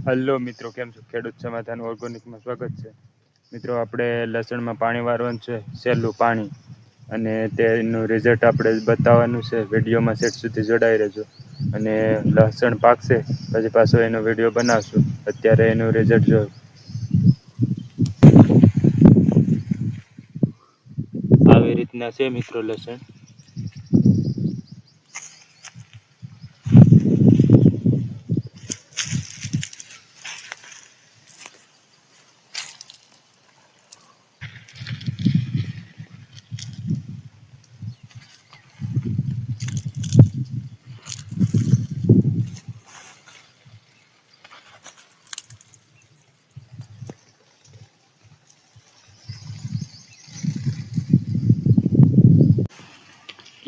Hello મિત્રો, કેમ છો? ખેડૂત સમાધાન ઓર્ગેનિકમાં સ્વાગત છે. મિત્રો, આપણે લસણમાં પાણી વારવાનું છે, સહેલું પાણી, અને તેનું રિઝલ્ટ આપણે બતાવવાનું છે. વિડીયોમાં સેટ સુધી જોડાઈ રહેજો. અને લસણ પાકશે પછી પાછો એનો વિડીયો બનાવશું. અત્યારે એનું રિઝલ્ટ જો આવી રીતના છે મિત્રો લસણ.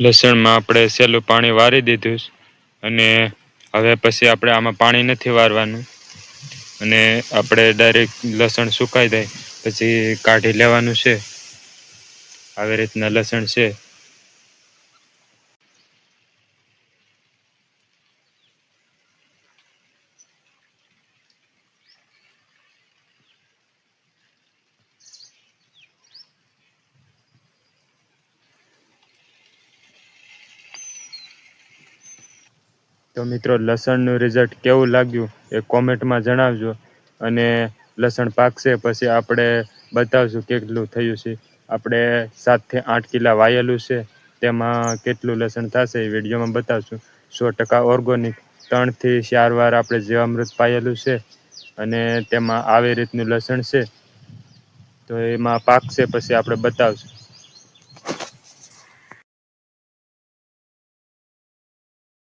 લસણમાં આપણે સહેલું પાણી વારી દીધું, અને હવે પછી આપણે આમાં પાણી નથી વારવાનું. અને આપણે ડાયરેક્ટ લસણ સુકાઈ જાય પછી કાઢી લેવાનું છે. આવી રીતના લસણ છે. તો મિત્રો, લસણનું રિઝલ્ટ કેવું લાગ્યું એ કોમેન્ટમાં જણાવજો. અને લસણ પાકશે પછી આપણે બતાવશું કેટલું થયું છે. આપણે 7 થી 8 કિલા વાયેલું છે, તેમાં કેટલું લસણ થશે એ વિડીયોમાં બતાવશું. 100% ઓર્ગેનિક 3 થી 4 વાર આપણે જીવામૃત પાયેલું છે, અને તેમાં આવી રીતનું લસણ છે. તો એમાં પાકશે પછી આપણે બતાવશું.